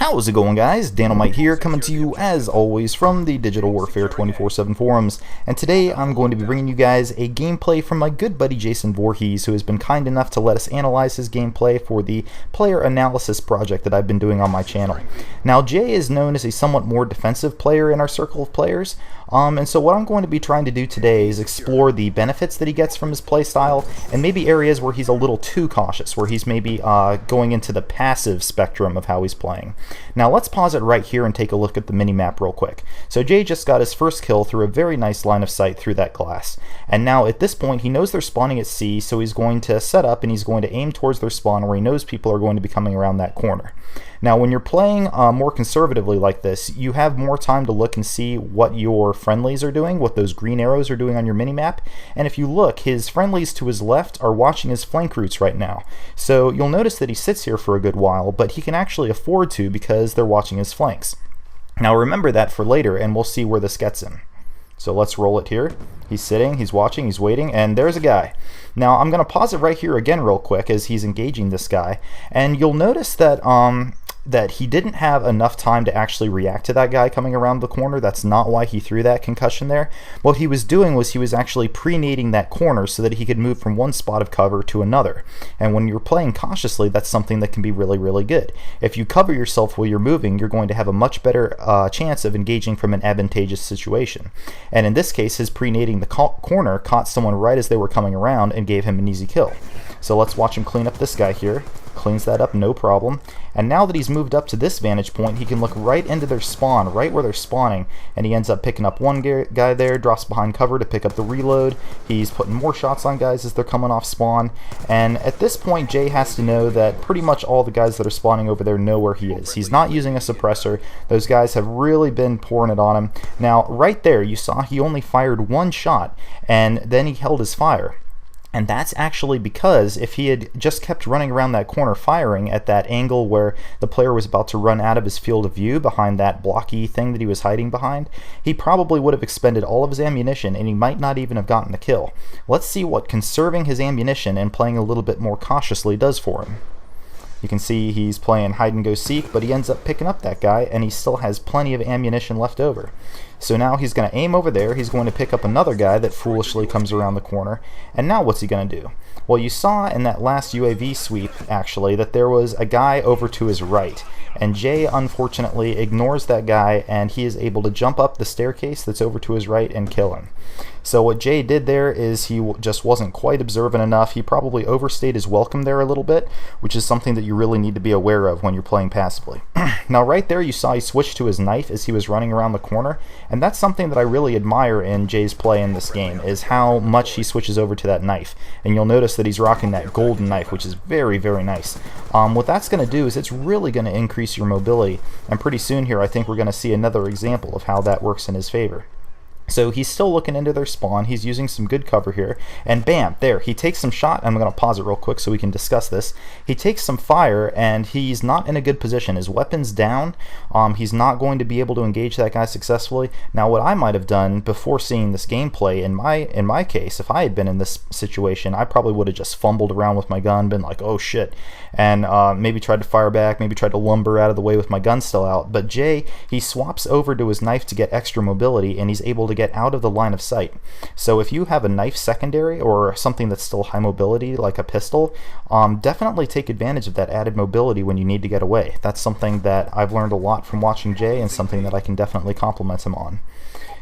How's it going, guys? Dynamite here, coming to you as always from the Digital Warfare 24/7 forums, and today I'm going to be bringing you guys a gameplay from my good buddy Jayson Voorhees, who has been kind enough to let us analyze his gameplay for the player analysis project that I've been doing on my channel. Now, Jay is known as a somewhat more defensive player in our circle of players, and so what I'm going to be trying to do today is explore the benefits that he gets from his playstyle, and maybe areas where he's a little too cautious, where he's maybe going into the passive spectrum of how he's playing. Now let's pause it right here and take a look at the mini-map real quick. So Jay just got his first kill through a very nice line of sight through that glass. And now at this point he knows they're spawning at C, so he's going to set up and he's going to aim towards their spawn where he knows people are going to be coming around that corner. Now when you're playing more conservatively like this, you have more time to look and see what your friendlies are doing, what those green arrows are doing on your mini-map. And if you look, his friendlies to his left are watching his flank routes right now. So you'll notice that he sits here for a good while, but he can actually afford to because they're watching his flanks. Now remember that for later, and we'll see where this gets him. So let's roll it here. He's sitting, he's watching, he's waiting, and there's a guy. Now I'm going to pause it right here again real quick as he's engaging this guy, and you'll notice that that he didn't have enough time to actually react to that guy coming around the corner. That's not why he threw that concussion there. What he was doing was he was actually pre-nading that corner so that he could move from one spot of cover to another. And when you're playing cautiously, that's something that can be really, really good. If you cover yourself while you're moving, you're going to have a much better chance of engaging from an advantageous situation. And in this case, his pre-nading the corner caught someone right as they were coming around and gave him an easy kill. So let's watch him clean up this guy here. Cleans that up, no problem. And now that he's moved up to this vantage point, he can look right into their spawn, right where they're spawning, and he ends up picking up one guy there, drops behind cover to pick up the reload. He's putting more shots on guys as they're coming off spawn, and at this point Jay has to know that pretty much all the guys that are spawning over there know where he is. He's not using a suppressor. Those guys have really been pouring it on him. Now right there you saw he only fired one shot, and then he held his fire. And that's actually because if he had just kept running around that corner firing at that angle where the player was about to run out of his field of view behind that blocky thing that he was hiding behind, he probably would have expended all of his ammunition and he might not even have gotten the kill. Let's see what conserving his ammunition and playing a little bit more cautiously does for him. You can see he's playing hide and go seek, but he ends up picking up that guy and he still has plenty of ammunition left over. So now he's going to aim over there, he's going to pick up another guy that foolishly comes around the corner, and now what's he going to do? Well, you saw in that last UAV sweep, actually, that there was a guy over to his right, and Jay unfortunately ignores that guy and he is able to jump up the staircase that's over to his right and kill him. So what Jay did there is he just wasn't quite observant enough. He probably overstayed his welcome there a little bit, which is something that you really need to be aware of when you're playing passively. Now right there you saw he switched to his knife as he was running around the corner, and that's something that I really admire in Jay's play in this game, is how much he switches over to that knife. And you'll notice that he's rocking that golden knife, which is very, very nice. What that's going to do is it's really going to increase your mobility, and pretty soon here I think we're going to see another example of how that works in his favor. So he's still looking into their spawn, he's using some good cover here, and bam, there, he takes some shot. I'm going to pause it real quick so we can discuss this. He takes some fire, and he's not in a good position. His weapon's down, he's not going to be able to engage that guy successfully. Now what I might have done before seeing this gameplay, in my case, if I had been in this situation, I probably would have just fumbled around with my gun, been like, oh shit, and maybe tried to fire back, maybe tried to lumber out of the way with my gun still out. But Jay, he swaps over to his knife to get extra mobility, and he's able to get out of the line of sight. So if you have a knife secondary or something that's still high mobility like a pistol, definitely take advantage of that added mobility when you need to get away. That's something that I've learned a lot from watching Jay, and something that I can definitely compliment him on.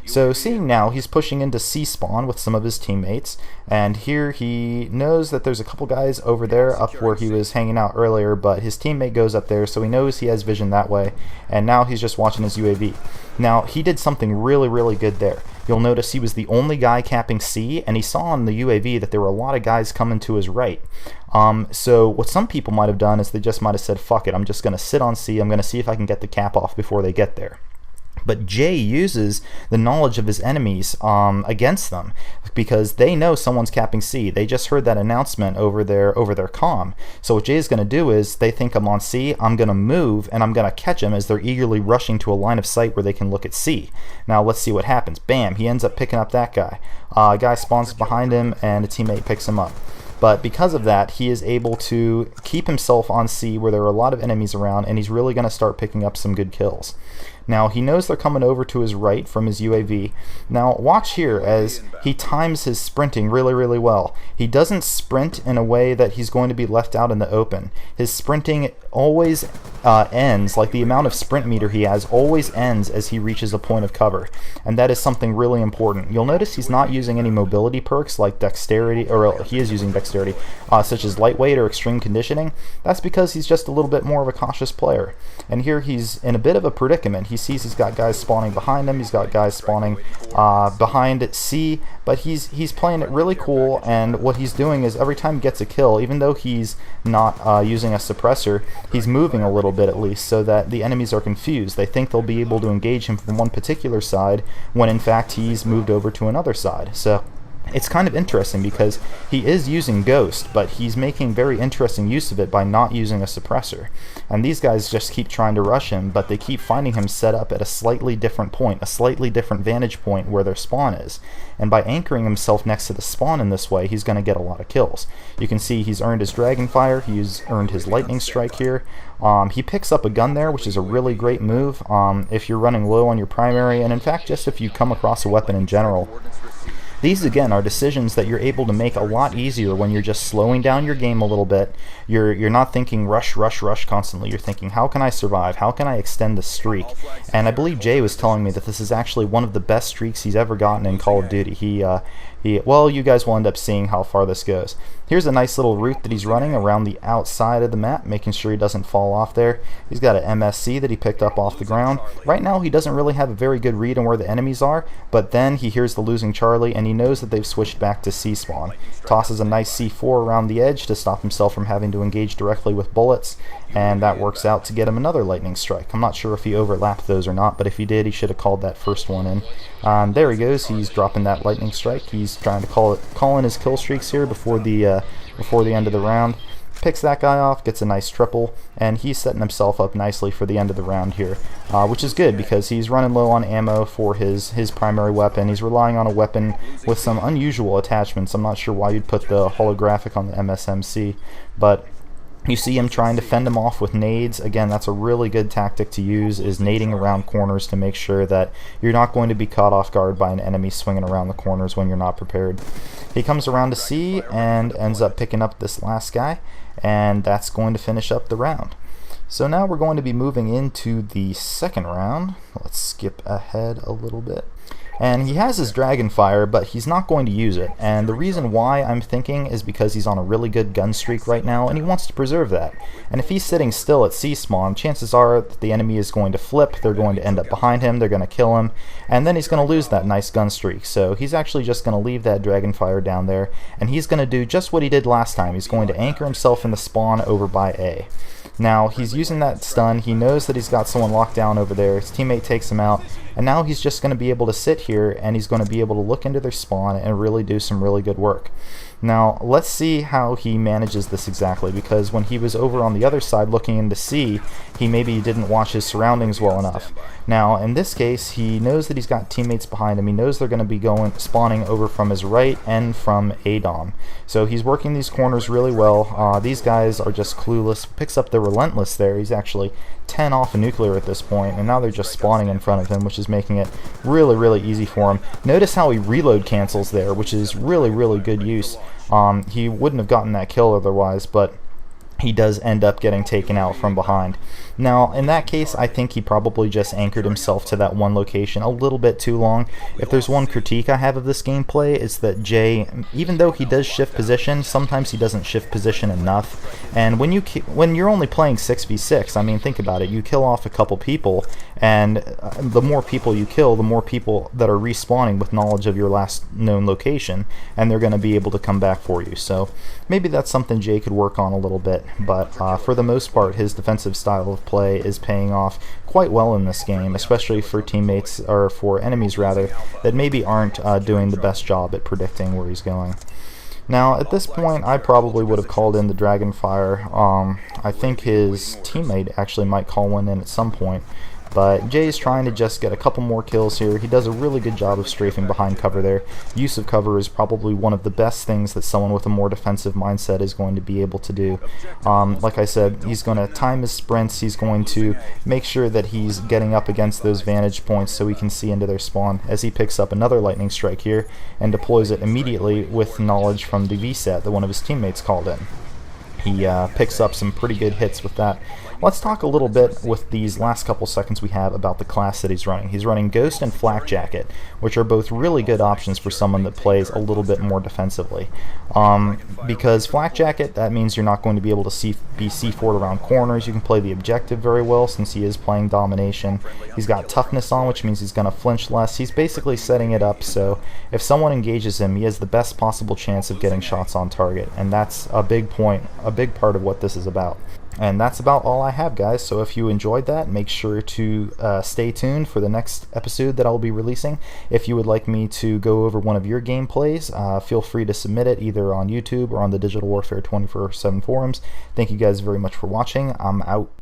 So seeing now he's pushing into C spawn with some of his teammates, and here he knows that there's a couple guys over there up where he was hanging out earlier, but his teammate goes up there, so he knows he has vision that way, and now he's just watching his UAV. Now he did something really, really good there. You'll notice he was the only guy capping C, and he saw on the UAV that there were a lot of guys coming to his right. So what some people might have done is they just might have said, fuck it, I'm just going to sit on C, I'm going to see if I can get the cap off before they get there. But Jay uses the knowledge of his enemies against them, because they know someone's capping C. They just heard that announcement over their comm. So what Jay's going to do is, they think I'm on C, I'm going to move, and I'm going to catch them as they're eagerly rushing to a line of sight where they can look at C. Now let's see what happens. Bam, he ends up picking up that guy. A guy spawns behind him, and a teammate picks him up. but because of that, he is able to keep himself on C where there are a lot of enemies around, and he's really going to start picking up some good kills. Now, he knows they're coming over to his right from his UAV. Now, watch here as he times his sprinting really well. He doesn't sprint in a way that he's going to be left out in the open. His sprinting always ends, like the amount of sprint meter he has always ends as he reaches a point of cover, and that is something really important. You'll notice he's not using any mobility perks like dexterity, or he is using dexterity, such as lightweight or extreme conditioning. That's because he's just a little bit more of a cautious player. And here he's in a bit of a predicament. He sees he's got guys spawning behind him, he's got guys spawning behind C, but he's playing it really cool, and what he's doing is every time he gets a kill, even though he's not using a suppressor, he's moving a little bit at least so that the enemies are confused. They think they'll be able to engage him from one particular side when in fact he's moved over to another side. So it's kind of interesting because he is using Ghost, but he's making very interesting use of it by not using a suppressor. And these guys just keep trying to rush him, but they keep finding him set up at a slightly different point, a slightly different vantage point where their spawn is. And by anchoring himself next to the spawn in this way, he's going to get a lot of kills. You can see he's earned his Dragonfire, he's earned his Lightning Strike here. He picks up a gun there, which is a really great move if you're running low on your primary, and in fact just if you come across a weapon in general. These, again, are decisions that you're able to make a lot easier when you're just slowing down your game a little bit. You're not thinking rush constantly. You're thinking, how can I survive? How can I extend the streak? And I believe Jay was telling me that this is actually one of the best streaks he's ever gotten in Call of Duty. Well, you guys will end up seeing how far this goes. Here's a nice little route that he's running around the outside of the map, making sure he doesn't fall off there. He's got an MSC that he picked up off the ground. Right now, he doesn't really have a very good read on where the enemies are, but then he hears the losing Charlie, and he knows that they've switched back to C spawn. Tosses a nice C4 around the edge to stop himself from having to engage directly with bullets, and that works out to get him another Lightning Strike. I'm not sure if he overlapped those or not, but if he did, he should have called that first one in. There he goes. He's dropping that Lightning Strike. He's trying to call in his kill streaks here before the end of the round. Picks that guy off, gets a nice triple, and he's setting himself up nicely for the end of the round here, which is good because he's running low on ammo for his primary weapon. He's relying on a weapon with some unusual attachments. I'm not sure why you'd put the holographic on the MSMC, but you see him trying to fend him off with nades. Again, that's a really good tactic to use, is nading around corners to make sure that you're not going to be caught off guard by an enemy swinging around the corners when you're not prepared. He comes around to C and ends up picking up this last guy, and that's going to finish up the round. So now we're going to be moving into the second round. Let's skip ahead a little bit. And he has his Dragonfire, but he's not going to use it. And the reason why I'm thinking is because he's on a really good gun streak right now, and he wants to preserve that. And if he's sitting still at C-spawn, chances are that the enemy is going to flip, they're going to end up behind him, they're going to kill him, and then he's going to lose that nice gun streak. So he's actually just going to leave that Dragonfire down there, and he's going to do just what he did last time. He's going to anchor himself in the spawn over by A. Now, he's using that stun. He knows that he's got someone locked down over there. His teammate takes him out, and now he's just going to be able to sit here, and he's going to be able to look into their spawn and really do some really good work. Now, let's see how he manages this exactly, because when he was over on the other side looking into C, he maybe didn't watch his surroundings well enough. Now, in this case, he knows that he's got teammates behind him. He knows they're going to be spawning over from his right and from ADOM. So he's working these corners really well. These guys are just clueless. Picks up the Relentless there. He's actually 10 off a nuclear at this point, and now they're just spawning in front of him, which is making it really, really easy for him. Notice how he reload cancels there, which is really, really good use. He wouldn't have gotten that kill otherwise, but he does end up getting taken out from behind. Now, in that case, I think he probably just anchored himself to that one location a little bit too long. If there's one critique I have of this gameplay, it's that Jay, even though he does shift position, sometimes he doesn't shift position enough. And when you're only playing 6v6, I mean, think about it. You kill off a couple people, and the more people you kill, the more people that are respawning with knowledge of your last known location, and they're going to be able to come back for you. So maybe that's something Jay could work on a little bit, but for the most part, his defensive style of play is paying off quite well in this game, especially for teammates, or for enemies rather, that maybe aren't doing the best job at predicting where he's going. Now, at this point, I probably would have called in the Dragonfire. I think his teammate actually might call one in at some point. But Jay's trying to just get a couple more kills here. He does a really good job of strafing behind cover there. Use of cover is probably one of the best things that someone with a more defensive mindset is going to be able to do. Like I said, he's going to time his sprints. He's going to make sure that he's getting up against those vantage points so he can see into their spawn, as he picks up another lightning strike here and deploys it immediately with knowledge from the VSAT that one of his teammates called in. He picks up some pretty good hits with that. Let's talk a little bit with these last couple seconds we have about the class that he's running. He's running Ghost and Flak Jacket, which are both really good options for someone that plays a little bit more defensively. Because Flak Jacket, that means you're not going to be able to be C4'd around corners. You can play the objective very well since he is playing domination. He's got toughness on, which means he's going to flinch less. He's basically setting it up so if someone engages him, he has the best possible chance of getting shots on target, and that's a big point, a big part of what this is about. And that's about all I have, guys. So if you enjoyed that, make sure to stay tuned for the next episode that I'll be releasing. If you would like me to go over one of your gameplays, feel free to submit it either on YouTube or on the Digital Warfare 24/7 forums. Thank you guys very much for watching. I'm out.